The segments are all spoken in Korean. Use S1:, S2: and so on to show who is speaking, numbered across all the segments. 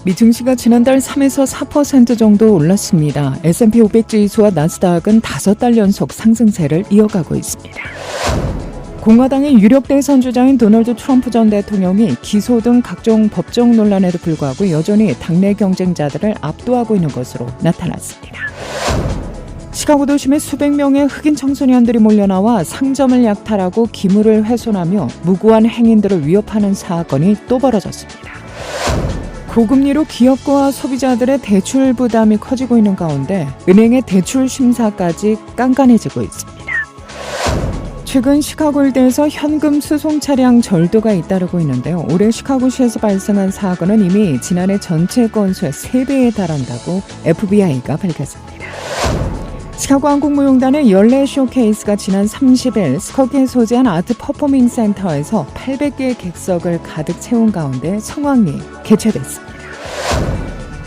S1: 미 증시가 지난달 3에서 4% 정도 올랐습니다. S&P 500 지수와 나스닥은 5달 연속 상승세를 이어가고 있습니다. 공화당의 유력 대선 주자인 도널드 트럼프 전 대통령이 기소 등 각종 법정 논란에도 불구하고 여전히 당내 경쟁자들을 압도하고 있는 것으로 나타났습니다. 시카고 도심에 수백 명의 흑인 청소년들이 몰려나와 상점을 약탈하고 기물을 훼손하며 무고한 행인들을 위협하는 사건이 또 벌어졌습니다. 고금리로 기업과 소비자들의 대출 부담이 커지고 있는 가운데 은행의 대출 심사까지 깐깐해지고 있습니다. 최근 시카고 일대에서 현금 수송 차량 절도가 잇따르고 있는데요. 올해 시카고시에서 발생한 사고는 이미 지난해 전체 건수의 3배에 달한다고 FBI가 밝혔습니다. 시카고 한국무용단의 연례 쇼케이스가 지난 30일 스커트에 소재한 아트 퍼포밍 센터에서 800개의 객석을 가득 채운 가운데 성황리 개최됐습니다.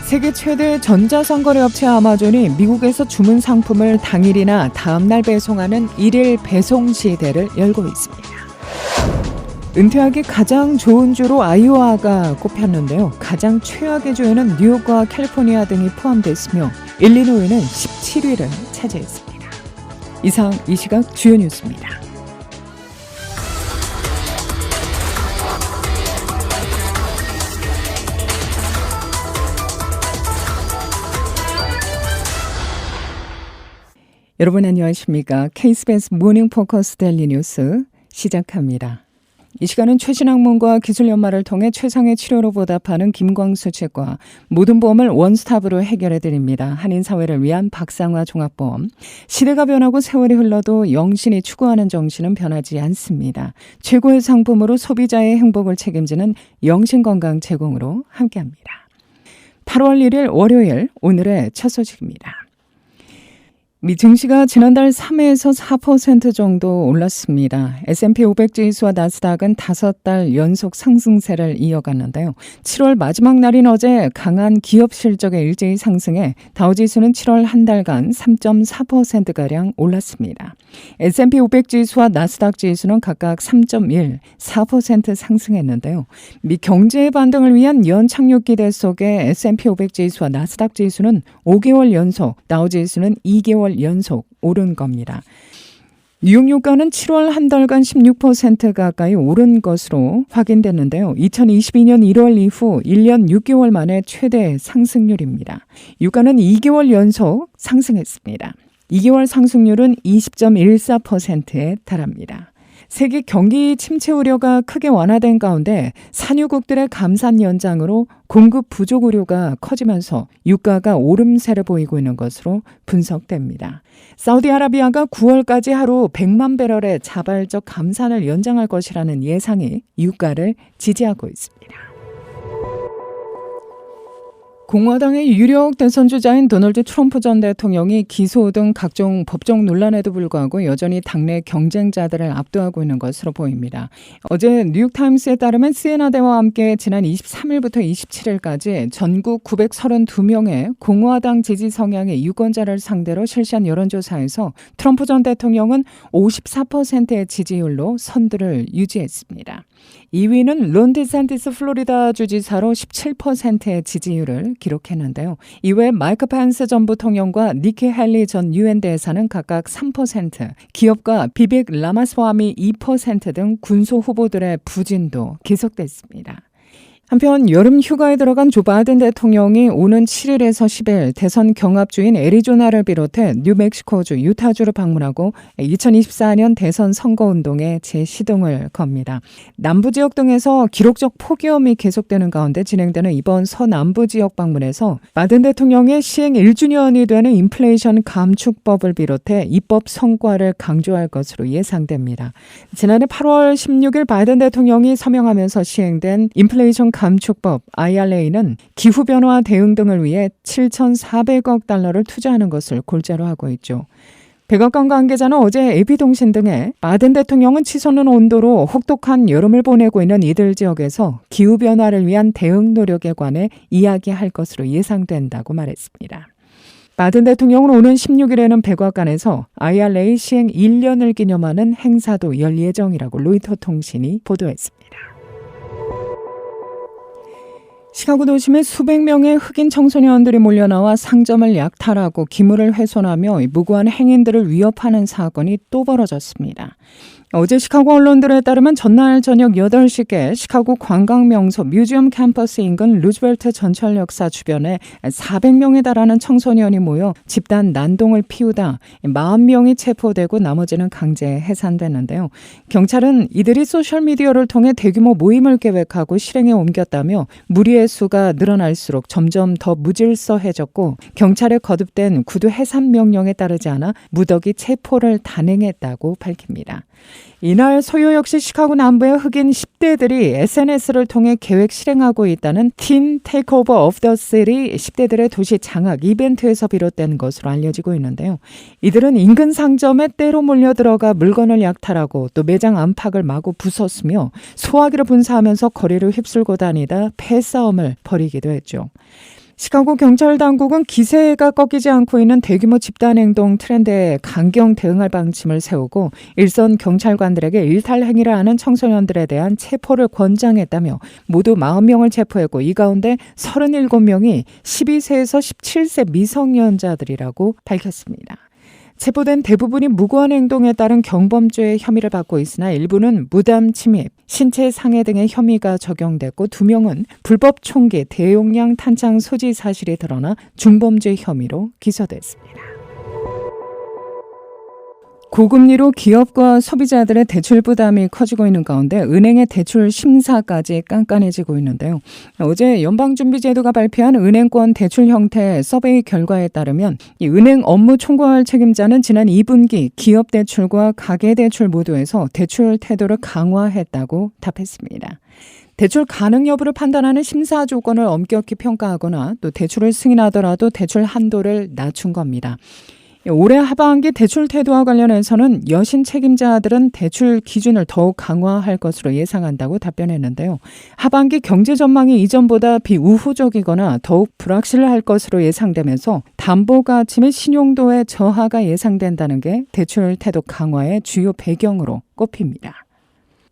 S1: 세계 최대 전자상거래 업체 아마존이 미국에서 주문 상품을 당일이나 다음날 배송하는 일일 배송 시대를 열고 있습니다. 은퇴하기 가장 좋은 주로 아이오와가 꼽혔는데요. 가장 최악의 주에는 뉴욕과 캘리포니아 등이 포함됐으며 일리노이는 17위를 차지했습니다. 이상 이 시각 주요 뉴스입니다. 여러분 안녕하십니까? KBS 모닝 포커스 데일리 뉴스 시작합니다. 이 시간은 최신 학문과 기술 연마를 통해 최상의 치료로 보답하는 김광수 측과 모든 보험을 원스톱으로 해결해 드립니다. 한인사회를 위한 박상화 종합보험. 시대가 변하고 세월이 흘러도 영신이 추구하는 정신은 변하지 않습니다. 최고의 상품으로 소비자의 행복을 책임지는 영신건강 제공으로 함께합니다. 8월 1일 월요일 오늘의 첫 소식입니다. 미 증시가 지난달 3에서 4% 정도 올랐습니다. S&P 500 지수와 나스닥은 5달 연속 상승세를 이어갔는데요. 7월 마지막 날인 어제 강한 기업 실적의 일제히 상승해 다우지수는 7월 한 달간 3.4%가량 올랐습니다. S&P 500 지수와 나스닥 지수는 각각 3.1, 4% 상승했는데요. 미 경제의 반등을 위한 연착륙 기대 속에 S&P 500 지수와 나스닥 지수는 5개월 연속, 다우지수는 2개월 연속 오른 겁니다. 뉴욕 유가는 7월 한 달간 16% 가까이 오른 것으로 확인됐는데요. 2022년 1월 이후 1년 6개월 만에 최대 상승률입니다. 유가는 2개월 연속 상승했습니다. 2개월 상승률은 20.14%에 달합니다. 세계 경기 침체 우려가 크게 완화된 가운데 산유국들의 감산 연장으로 공급 부족 우려가 커지면서 유가가 오름세를 보이고 있는 것으로 분석됩니다. 사우디아라비아가 9월까지 하루 100만 배럴의 자발적 감산을 연장할 것이라는 예상이 유가를 지지하고 있습니다. 공화당의 유력 대선 주자인 도널드 트럼프 전 대통령이 기소 등 각종 법정 논란에도 불구하고 여전히 당내 경쟁자들을 압도하고 있는 것으로 보입니다. 어제 뉴욕타임스에 따르면 시에나대와 함께 지난 23일부터 27일까지 전국 932명의 공화당 지지 성향의 유권자를 상대로 실시한 여론조사에서 트럼프 전 대통령은 54%의 지지율로 선두를 유지했습니다. 2위는 론 디샌티스 플로리다 주지사로 17%의 지지율을 기록했는데요. 이외에 마이크 펜스 전 부통령과 니키 헬리 전 유엔 대사는 각각 3%, 기업가 비빅 라마스와미 2% 등 군소 후보들의 부진도 계속됐습니다. 한편 여름 휴가에 들어간 조 바이든 대통령이 오는 7일에서 10일 대선 경합주인 애리조나를 비롯해 뉴멕시코주, 유타주를 방문하고 2024년 대선 선거운동에 재시동을 겁니다. 남부지역 등에서 기록적 폭염이 계속되는 가운데 진행되는 이번 서남부 지역 방문에서 바이든 대통령의 시행 1주년이 되는 인플레이션 감축법을 비롯해 입법 성과를 강조할 것으로 예상됩니다. 지난해 8월 16일 바이든 대통령이 서명하면서 시행된 인플레이션 감축법 IRA는 기후변화 대응 등을 위해 7,400억 달러를 투자하는 것을 골자로 하고 있죠. 백악관 관계자는 어제 AP통신 등에 바이든 대통령은 치솟는 온도로 혹독한 여름을 보내고 있는 이들 지역에서 기후변화를 위한 대응 노력에 관해 이야기할 것으로 예상된다고 말했습니다. 바이든 대통령은 오는 16일에는 백악관에서 IRA 시행 1년을 기념하는 행사도 열 예정이라고 로이터 통신이 보도했습니다. 시카고 도심에 수백 명의 흑인 청소년들이 몰려나와 상점을 약탈하고 기물을 훼손하며 무고한 행인들을 위협하는 사건이 또 벌어졌습니다. 어제 시카고 언론들에 따르면 전날 저녁 8시께 시카고 관광명소 뮤지엄 캠퍼스 인근 루즈벨트 전철역사 주변에 400명에 달하는 청소년이 모여 집단 난동을 피우다 40명이 체포되고 나머지는 강제 해산됐는데요. 경찰은 이들이 소셜미디어를 통해 대규모 모임을 계획하고 실행에 옮겼다며 무리의 수가 늘어날수록 점점 더 무질서해졌고 경찰에 거듭된 구두 해산 명령에 따르지 않아 무더기 체포를 단행했다고 밝힙니다. 이날 소요 역시 시카고 남부의 흑인 10대들이 SNS를 통해 계획 실행하고 있다는 틴 테이크오버 오브 더 시티 10대들의 도시 장악 이벤트에서 비롯된 것으로 알려지고 있는데요. 이들은 인근 상점에 때로 몰려들어가 물건을 약탈하고 또 매장 안팎을 마구 부쉈으며 소화기를 분사하면서 거리를 휩쓸고 다니다 패싸움을 벌이기도 했죠. 시카고 경찰 당국은 기세가 꺾이지 않고 있는 대규모 집단행동 트렌드에 강경 대응할 방침을 세우고 일선 경찰관들에게 일탈 행위를 하는 청소년들에 대한 체포를 권장했다며 모두 40명을 체포했고 이 가운데 37명이 12세에서 17세 미성년자들이라고 밝혔습니다. 체포된 대부분이 무고한 행동에 따른 경범죄의 혐의를 받고 있으나 일부는 무단 침입, 신체 상해 등의 혐의가 적용됐고 2명은 불법 총기, 대용량 탄창 소지 사실이 드러나 중범죄 혐의로 기소됐습니다. 고금리로 기업과 소비자들의 대출 부담이 커지고 있는 가운데 은행의 대출 심사까지 깐깐해지고 있는데요. 어제 연방준비제도가 발표한 은행권 대출 형태 서베이 결과에 따르면 이 은행 업무 총괄 책임자는 지난 2분기 기업 대출과 가계 대출 모두에서 대출 태도를 강화했다고 답했습니다. 대출 가능 여부를 판단하는 심사 조건을 엄격히 평가하거나 또 대출을 승인하더라도 대출 한도를 낮춘 겁니다. 올해 하반기 대출 태도와 관련해서는 여신 책임자들은 대출 기준을 더욱 강화할 것으로 예상한다고 답변했는데요. 하반기 경제 전망이 이전보다 비우호적이거나 더욱 불확실할 것으로 예상되면서 담보 가치 및 신용도의 저하가 예상된다는 게 대출 태도 강화의 주요 배경으로 꼽힙니다.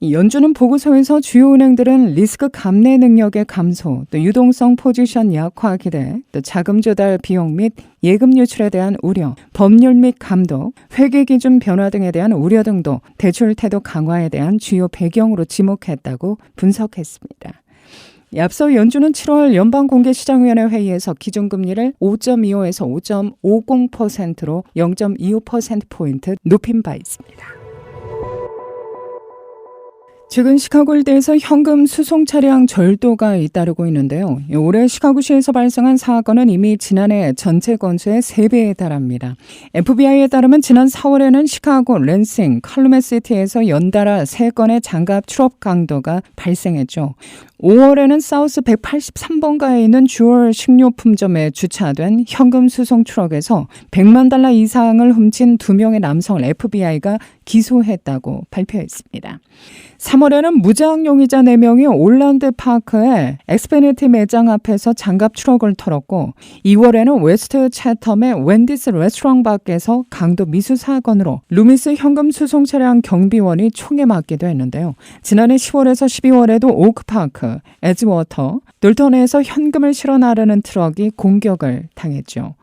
S1: 연준은 보고서에서 주요 은행들은 리스크 감내 능력의 감소, 또 유동성 포지션 약화 기대, 또 자금 조달 비용 및 예금 유출에 대한 우려, 법률 및 감독, 회계 기준 변화 등에 대한 우려 등도 대출 태도 강화에 대한 주요 배경으로 지목했다고 분석했습니다. 앞서 연준은 7월 연방공개시장위원회 회의에서 기준금리를 5.25에서 5.50%로 0.25%포인트 높인 바 있습니다. 최근 시카고 일대에서 현금 수송 차량 절도가 잇따르고 있는데요. 올해 시카고시에서 발생한 사건은 이미 지난해 전체 건수의 3배에 달합니다. FBI에 따르면 지난 4월에는 시카고, 랜싱, 칼루메시티에서 연달아 3건의 장갑 트럭 강도가 발생했죠. 5월에는 사우스 183번가에 있는 주얼 식료품점에 주차된 현금 수송 트럭에서 100만 달러 이상을 훔친 2명의 남성을 FBI가 기소했다고 발표했습니다. 3월에는 무장 용의자 4명이 올란드 파크의 엑스페니티 매장 앞에서 장갑 트럭을 털었고 2월에는 웨스트 채텀의 웬디스 레스토랑 밖에서 강도 미수 사건으로 루미스 현금 수송 차량 경비원이 총에 맞기도 했는데요. 지난해 10월에서 12월에도 오크파크, 에즈워터, 놀턴에서 현금을 실어 나르는 트럭이 공격을 당했죠.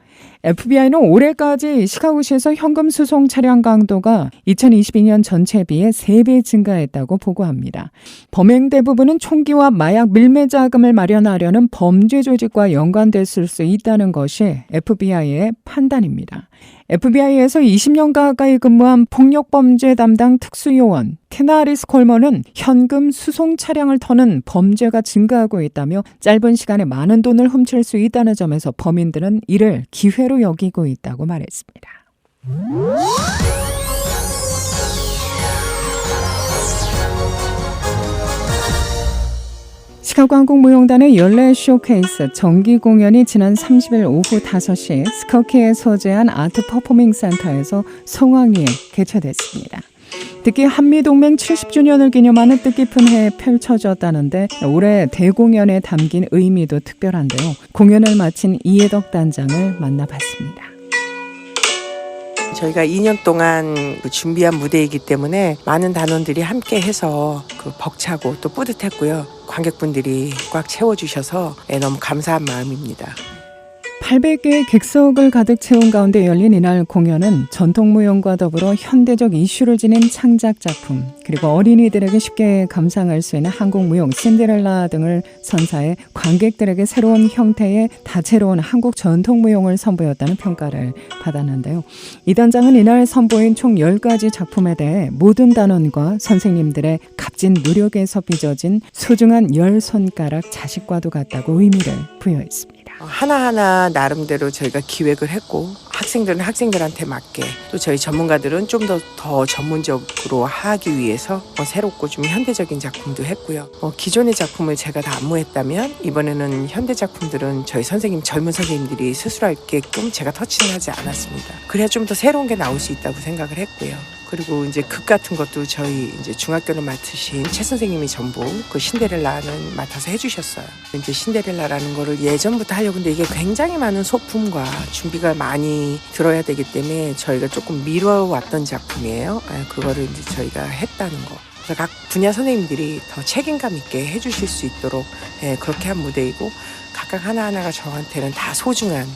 S1: FBI는 올해까지 시카고시에서 현금 수송 차량 강도가 2022년 전체에 비해 3배 증가했다고 보고합니다. 범행 대부분은 총기와 마약 밀매 자금을 마련하려는 범죄 조직과 연관됐을 수 있다는 것이 FBI의 판단입니다. FBI에서 20년 가까이 근무한 폭력범죄 담당 특수요원 테나리스 콜먼은 현금 수송 차량을 터는 범죄가 증가하고 있다며 짧은 시간에 많은 돈을 훔칠 수 있다는 점에서 범인들은 이를 기회로 여기고 있다고 말했습니다. 시카고 한국무용단의 연례 쇼케이스 정기 공연이 지난 30일 오후 5시 스커키에 소재한 아트 퍼포밍 센터에서 성황리에 개최됐습니다. 특히 한미동맹 70주년을 기념하는 뜻깊은 해에 펼쳐졌다는데 올해 대공연에 담긴 의미도 특별한데요. 공연을 마친 이해덕 단장을 만나봤습니다.
S2: 저희가 2년 동안 준비한 무대이기 때문에 많은 단원들이 함께 해서 벅차고 또 뿌듯했고요. 관객분들이 꽉 채워주셔서 너무 감사한 마음입니다.
S1: 800개의 객석을 가득 채운 가운데 열린 이날 공연은 전통무용과 더불어 현대적 이슈를 지닌 창작 작품, 그리고 어린이들에게 쉽게 감상할 수 있는 한국무용 신데렐라 등을 선사해 관객들에게 새로운 형태의 다채로운 한국 전통무용을 선보였다는 평가를 받았는데요. 이 단장은 이날 선보인 총 10가지 작품에 대해 모든 단원과 선생님들의 값진 노력에서 빚어진 소중한 10손가락 자식과도 같다고 의미를 부여했습니다.
S2: 하나하나 나름대로 저희가 기획을 했고 학생들은 학생들한테 맞게 또 저희 전문가들은 좀 더 전문적으로 하기 위해서 새롭고 좀 현대적인 작품도 했고요. 기존의 작품을 제가 다 안무했다면 이번에는 현대 작품들은 저희 젊은 선생님들이 스스로하게끔 제가 터치를 하지 않았습니다. 그래야 좀 더 새로운 게 나올 수 있다고 생각을 했고요. 그리고 이제 극 같은 것도 저희 이제 중학교를 맡으신 최 선생님이 전부 그 신데렐라는 맡아서 해주셨어요. 이제 신데렐라라는 거를 예전부터 하려고 했는데 이게 굉장히 많은 소품과 준비가 많이 들어야 되기 때문에 저희가 조금 미뤄왔던 작품이에요. 그거를 이제 저희가 했다는 거. 그래서 각 분야 선생님들이 더 책임감 있게 해주실 수 있도록 그렇게 한 무대이고 각각 하나하나가 저한테는 다 소중한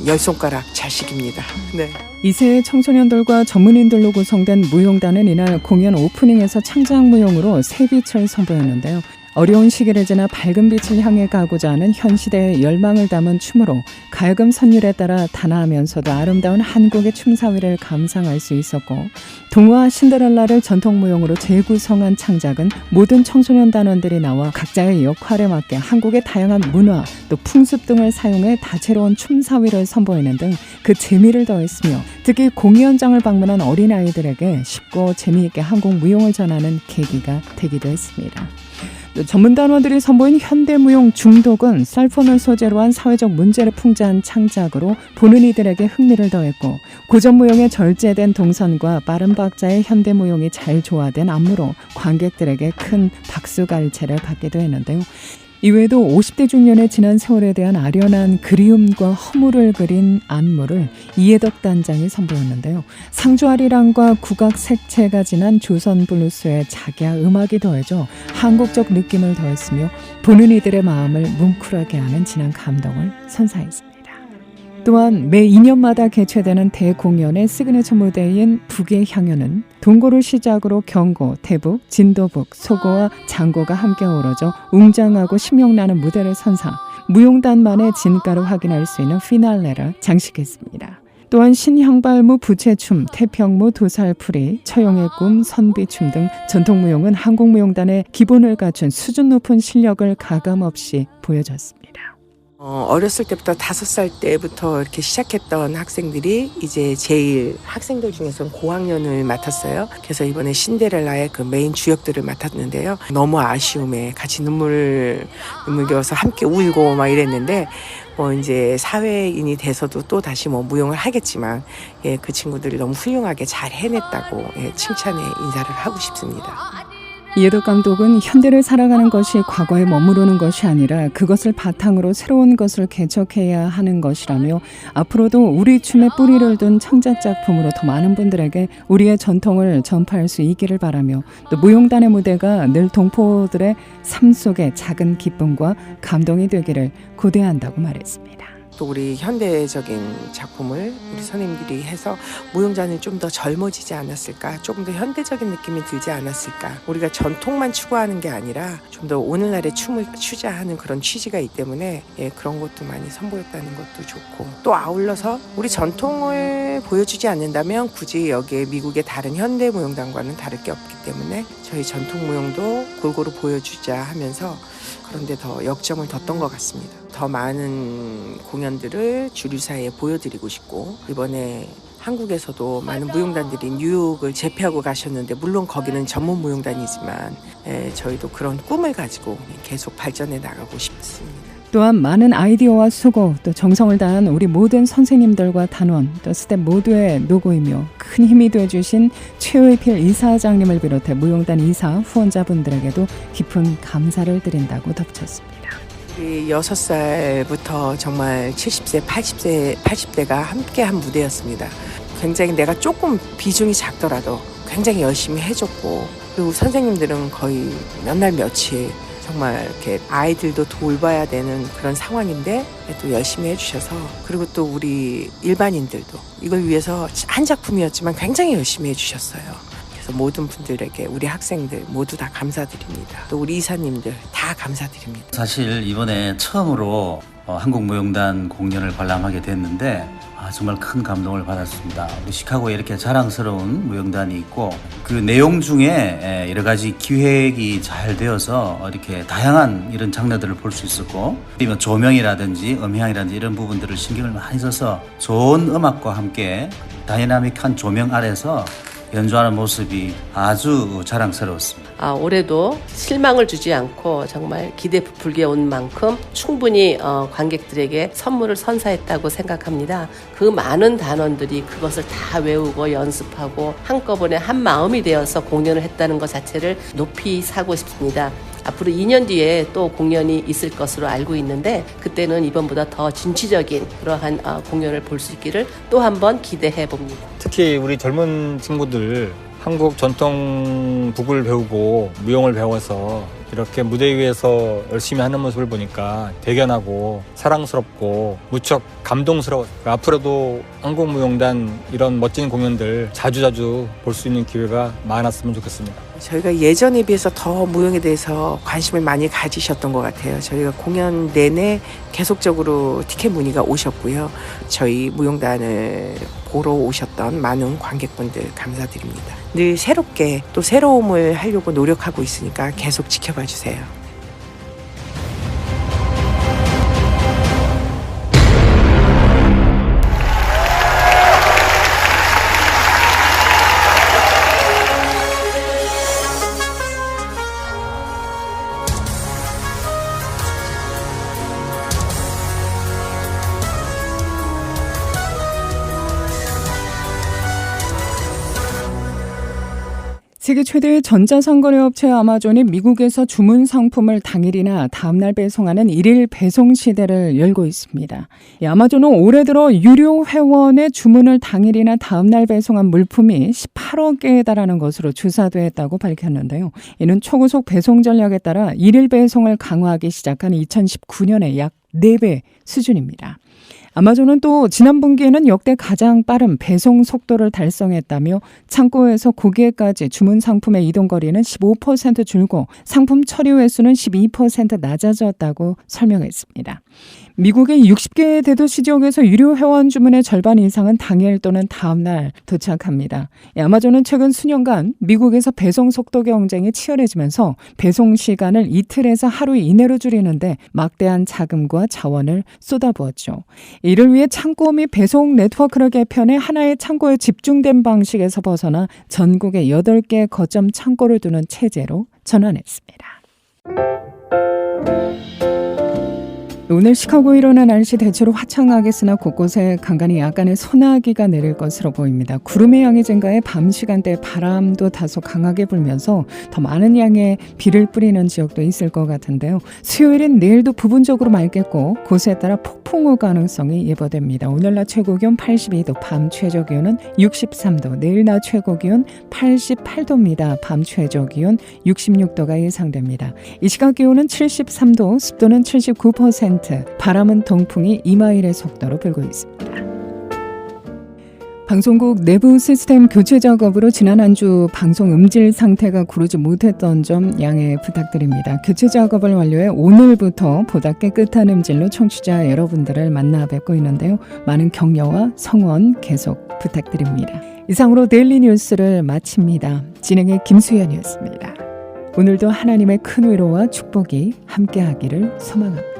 S2: 10손가락 자식입니다. 네.
S1: 2세의 청소년들과 전문인들로 구성된 무용단은 이날 공연 오프닝에서 창작 무용으로 새빛을 선보였는데요. 어려운 시기를 지나 밝은 빛을 향해 가고자 하는 현 시대의 열망을 담은 춤으로 가야금 선율에 따라 단아하면서도 아름다운 한국의 춤사위를 감상할 수 있었고, 동화 신데렐라를 전통무용으로 재구성한 창작은 모든 청소년 단원들이 나와 각자의 역할에 맞게 한국의 다양한 문화 또 풍습 등을 사용해 다채로운 춤사위를 선보이는 등 그 재미를 더했으며, 특히 공연장을 방문한 어린아이들에게 쉽고 재미있게 한국 무용을 전하는 계기가 되기도 했습니다. 전문 단원들이 선보인 현대무용 중독은 셀폰을 소재로 한 사회적 문제를 풍자한 창작으로 보는 이들에게 흥미를 더했고, 고전무용의 절제된 동선과 빠른 박자의 현대무용이 잘 조화된 안무로 관객들에게 큰 박수갈채를 받기도 했는데요. 이외에도 50대 중년의 지난 세월에 대한 아련한 그리움과 허물을 그린 안무를 이해덕 단장이 선보였는데요. 상주아리랑과 국악 색채가 진한 조선 블루스의 작야 음악이 더해져 한국적 느낌을 더했으며 보는 이들의 마음을 뭉클하게 하는 진한 감동을 선사했습니다. 또한 매 2년마다 개최되는 대공연의 시그니처 무대인 북의 향연은 동고를 시작으로 경고, 대북, 진도북, 소고와 장고가 함께 어우러져 웅장하고 신명나는 무대를 선사, 무용단만의 진가를 확인할 수 있는 피날레를 장식했습니다. 또한 신향발무, 부채춤, 태평무, 도살풀이, 처용의 꿈, 선비춤 등 전통무용은 한국무용단의 기본을 갖춘 수준 높은 실력을 가감없이 보여줬습니다.
S2: 어렸을 때부터 5살 때부터 이렇게 시작했던 학생들이 이제 제일 학생들 중에서는 고학년을 맡았어요. 그래서 이번에 신데렐라의 그 메인 주역들을 맡았는데요. 너무 아쉬움에 같이 눈물겨서 함께 울고 막 이랬는데, 이제 사회인이 돼서도 또 다시 무용을 하겠지만, 그 친구들이 너무 훌륭하게 잘 해냈다고 칭찬의 인사를 하고 싶습니다.
S1: 이해덕 감독은 현대를 살아가는 것이 과거에 머무르는 것이 아니라 그것을 바탕으로 새로운 것을 개척해야 하는 것이라며, 앞으로도 우리 춤의 뿌리를 둔 창작 작품으로 더 많은 분들에게 우리의 전통을 전파할 수 있기를 바라며, 또 무용단의 무대가 늘 동포들의 삶 속에 작은 기쁨과 감동이 되기를 고대한다고 말했습니다.
S2: 또 우리 현대적인 작품을 우리 선생님들이 해서 무용단이 좀 더 젊어지지 않았을까, 조금 더 현대적인 느낌이 들지 않았을까. 우리가 전통만 추구하는 게 아니라 좀 더 오늘날의 춤을 추자 하는 그런 취지가 있기 때문에 그런 것도 많이 선보였다는 것도 좋고, 또 아울러서 우리 전통을 보여주지 않는다면 굳이 여기에 미국의 다른 현대 무용단과는 다를 게 없기 때문에 저희 전통 무용도 골고루 보여주자 하면서 그런데 더 역점을 뒀던 것 같습니다. 더 많은 공연들을 주류 사이에 보여드리고 싶고, 이번에 한국에서도 많은 무용단들이 뉴욕을 제패하고 가셨는데, 물론 거기는 전문 무용단이지만 저희도 그런 꿈을 가지고 계속 발전해 나가고 싶습니다.
S1: 또한 많은 아이디어와 수고, 또 정성을 다한 우리 모든 선생님들과 단원, 또 스텝 모두의 노고이며 큰 힘이 되어주신 최의필 이사장님을 비롯해 무용단 이사, 후원자분들에게도 깊은 감사를 드린다고 덧붙였습니다.
S2: 6살부터 정말 70세, 80대가 함께한 무대였습니다. 굉장히 내가 조금 비중이 작더라도 굉장히 열심히 해줬고, 그리고 선생님들은 거의 몇 날 며칠 정말 이렇게 아이들도 돌봐야 되는 그런 상황인데 또 열심히 해주셔서, 그리고 또 우리 일반인들도 이걸 위해서 한 작품이었지만 굉장히 열심히 해주셨어요. 그래서 모든 분들에게, 우리 학생들 모두 다 감사드립니다. 또 우리 이사님들 다 감사드립니다.
S3: 사실 이번에 처음으로 한국무용단 공연을 관람하게 됐는데 정말 큰 감동을 받았습니다. 우리 시카고에 이렇게 자랑스러운 무용단이 있고, 그 내용 중에 여러 가지 기획이 잘 되어서 이렇게 다양한 이런 장르들을 볼 수 있었고, 그리고 조명이라든지 음향이라든지 이런 부분들을 신경을 많이 써서 좋은 음악과 함께 다이나믹한 조명 아래서 연주하는 모습이 아주 자랑스러웠습니다.
S4: 올해도 실망을 주지 않고 정말 기대 부풀게 온 만큼 충분히 관객들에게 선물을 선사했다고 생각합니다. 그 많은 단원들이 그것을 다 외우고 연습하고 한꺼번에 한 마음이 되어서 공연을 했다는 것 자체를 높이 사고 싶습니다. 앞으로 2년 뒤에 또 공연이 있을 것으로 알고 있는데, 그때는 이번보다 더 진취적인 그러한 공연을 볼 수 있기를 또 한 번 기대해 봅니다.
S5: 특히 우리 젊은 친구들 한국 전통 북을 배우고 무용을 배워서 이렇게 무대 위에서 열심히 하는 모습을 보니까 대견하고 사랑스럽고 무척 감동스러워. 앞으로도 한국무용단 이런 멋진 공연들 자주자주 볼 수 있는 기회가 많았으면 좋겠습니다.
S2: 저희가 예전에 비해서 더 무용에 대해서 관심을 많이 가지셨던 것 같아요. 저희가 공연 내내 계속적으로 티켓 문의가 오셨고요. 저희 무용단을 보러 오셨던 많은 관객분들 감사드립니다. 늘 새롭게 또 새로움을 하려고 노력하고 있으니까 계속 지켜봐 주세요.
S1: 세계 최대의 전자상거래 업체 아마존이 미국에서 주문 상품을 당일이나 다음날 배송하는 일일 배송 시대를 열고 있습니다. 아마존은 올해 들어 유료 회원의 주문을 당일이나 다음날 배송한 물품이 18억 개에 달하는 것으로 조사됐다고 밝혔는데요. 이는 초고속 배송 전략에 따라 일일 배송을 강화하기 시작한 2019년의 약 4배 수준입니다. 아마존은 또 지난 분기에는 역대 가장 빠른 배송 속도를 달성했다며 창고에서 고객까지 주문 상품의 이동 거리는 15% 줄고 상품 처리 횟수는 12% 낮아졌다고 설명했습니다. 미국의 60개 대도시 지역에서 유료 회원 주문의 절반 이상은 당일 또는 다음 날 도착합니다. 아마존은 최근 수년간 미국에서 배송 속도 경쟁이 치열해지면서 배송 시간을 이틀에서 하루 이내로 줄이는데 막대한 자금과 자원을 쏟아부었죠. 이를 위해 창고 및 배송 네트워크를 개편해 하나의 창고에 집중된 방식에서 벗어나 전국에 8개 거점 창고를 두는 체제로 전환했습니다. 오늘 시카고에 일어난 날씨 대체로 화창하겠으나 곳곳에 간간히 약간의 소나기가 내릴 것으로 보입니다. 구름의 양이 증가해 밤 시간대 바람도 다소 강하게 불면서 더 많은 양의 비를 뿌리는 지역도 있을 것 같은데요. 수요일인 내일도 부분적으로 맑겠고 곳에 따라 폭풍우 가능성이 예보됩니다. 오늘 낮 최고기온 82도, 밤 최저기온은 63도, 내일 낮 최고기온 88도입니다. 밤 최저기온 66도가 예상됩니다. 이 시각 기온은 73도, 습도는 79%, 바람은 동풍이 2마일의 속도로 불고 있습니다. 방송국 내부 시스템 교체 작업으로 지난 한 주 방송 음질 상태가 구르지 못했던 점 양해 부탁드립니다. 교체 작업을 완료해 오늘부터 보다 깨끗한 음질로 청취자 여러분들을 만나 뵙고 있는데요. 많은 격려와 성원 계속 부탁드립니다. 이상으로 데일리 뉴스를 마칩니다. 진행의 김수연이었습니다. 오늘도 하나님의 큰 위로와 축복이 함께하기를 소망합니다.